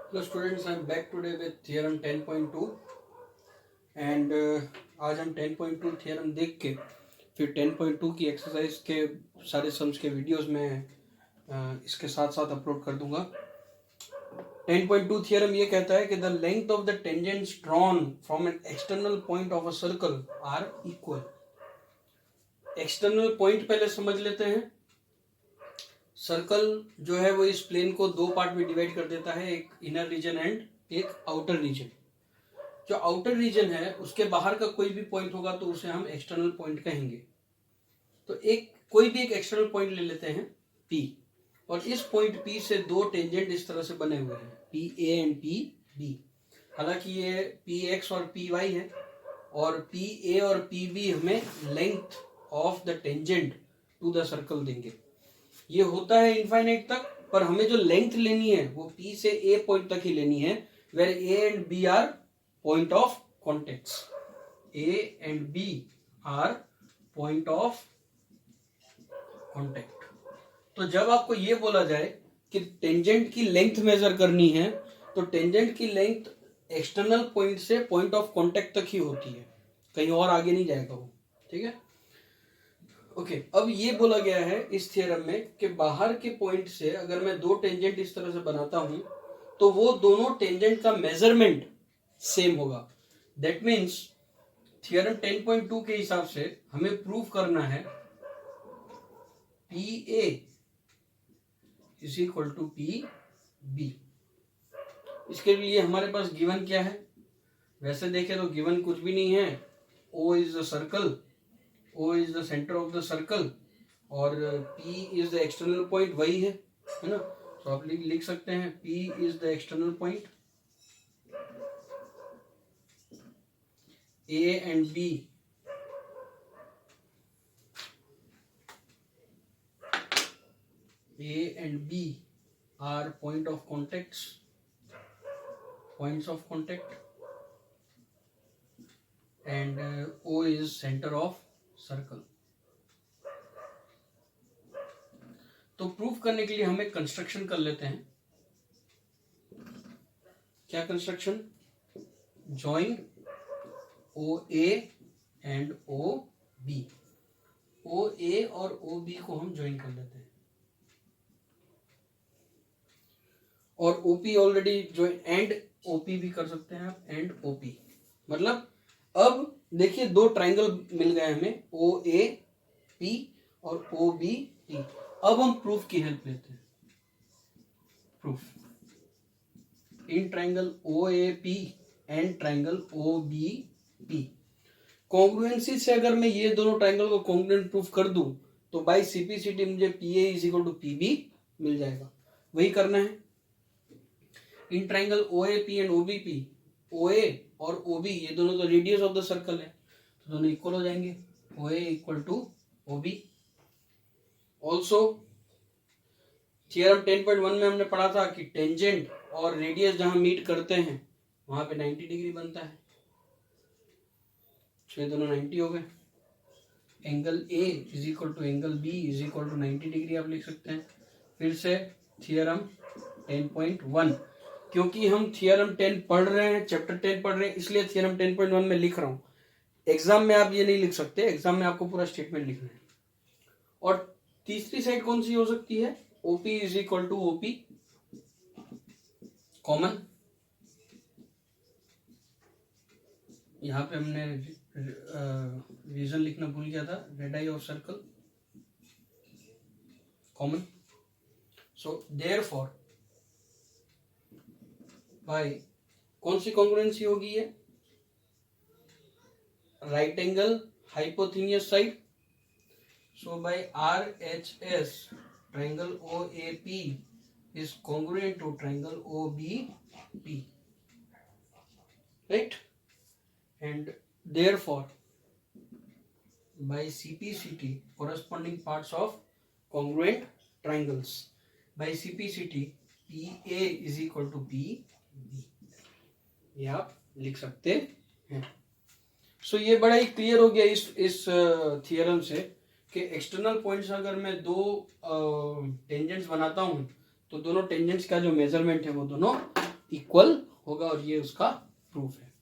Hello students, I am back today with theorem 10.2 and आज हम 10.2 theorem देख के फिर 10.2 की एक्सरसाइज के सारे सम्स के वीडियोस में इसके साथ साथ अपलोड कर दूंगा। 10.2 थियरम ये कहता है कि the length of the tangents drawn from an external point of a circle are equal. External point पहले समझ लेते हैं। सर्कल जो है वो इस प्लेन को दो पार्ट में डिवाइड कर देता है, एक इनर रीजन एंड एक आउटर रीजन। जो आउटर रीजन है उसके बाहर का कोई भी पॉइंट होगा तो उसे हम एक्सटर्नल पॉइंट कहेंगे। तो कोई भी एक एक्सटर्नल पॉइंट ले लेते हैं P, और इस पॉइंट P से दो टेंजेंट इस तरह से बने हुए हैं PA एंड PB। हालांकि ये PX और PY है और PA और PB हमें length of the tangent to the circle देंगे। ये होता है इनफाइनाइट तक, पर हमें जो लेंथ लेनी है वो P से A पॉइंट तक ही लेनी है, where A and B are point of contacts. A and B are point of contact. तो जब आपको ये बोला जाए कि टेंजेंट की लेंथ मेजर करनी है तो टेंजेंट की लेंथ एक्सटर्नल पॉइंट से पॉइंट ऑफ कॉन्टेक्ट तक ही होती है, कहीं और आगे नहीं जाएगा वो। ठीक है, ओके। अब ये बोला गया है इस थियरम में कि बाहर के पॉइंट से अगर मैं दो टेंजेंट इस तरह से बनाता हूं तो वो दोनों टेंजेंट का मेजरमेंट सेम होगा। दैट मीन्स थियरम 10.2 के हिसाब से हमें प्रूव करना है PA is equal to PB। इसके लिए हमारे पास गिवन क्या है? वैसे देखें तो गिवन कुछ भी नहीं है। O is the circle, O is the centre of the circle और P is the external point, वही है ना। तो आप लिख सकते हैं P is the external point, A and B are point of contacts, points of contact, and O is center of circle। तो प्रूफ करने के लिए हमें कंस्ट्रक्शन कर लेते हैं। क्या construction? Join OA and OB। OA और OB को हम ज्वाइन कर लेते हैं और OP already join, and OP भी कर सकते हैं आप, एंड OP। मतलब अब देखिए दो ट्राइंगल मिल गए हमें, OAP और OBP। अब हम प्रूफ की हेल्प लेते हैं। Proof in triangle OAP and triangle OBP। Congruency से अगर मैं ये दोनों ट्राइंगल को कॉन्ग्रुएंट प्रूफ कर दूं तो बाय CPCT मुझे PA is equal to PB मिल जाएगा। वही करना है। In triangle OAP and OBP, OA और OB ये दोनों तो रेडियस ऑफ द सर्कल है तो दोनों इक्वल हो जाएंगे। OA equal to OB। Also theorem 10.1 में हमने पढ़ा था कि टेंजेंट और रेडियस जहां मीट करते हैं वहां पे 90 डिग्री बनता है। तो ये दोनों 90 हो गए। Angle A is equal to angle B is equal to 90 degree आप लिख सकते हैं। फिर से थियरम 10.1, क्योंकि हम थियरम 10 पढ़ रहे हैं, चैप्टर 10 पढ़ रहे हैं, इसलिए थियरम 10.1 में लिख रहा हूं। एग्जाम में आप ये नहीं लिख सकते, एग्जाम में आपको पूरा स्टेटमेंट लिखना है। और तीसरी साइड कौन सी हो सकती है? OP is equal to OP common. यहां पे हमने रीजन लिखना भूल गया था, radii of circle common. So therefore by कौन सी कॉन्ग्रुएंसी होगी ये? Right angle hypotenuse side. So by RHS triangle OAP is congruent to triangle OBP, right? And therefore by CPCT corresponding parts of congruent triangles, by CPCT PA is equal to PB, ये आप लिख सकते हैं। सो ये बड़ा ही clear हो गया इस थियरम से कि एक्सटर्नल पॉइंट्स अगर मैं दो टेंजेंट्स बनाता हूं तो दोनों टेंजेंट्स का जो मेजरमेंट है वो दोनों इक्वल होगा और ये उसका प्रूफ है।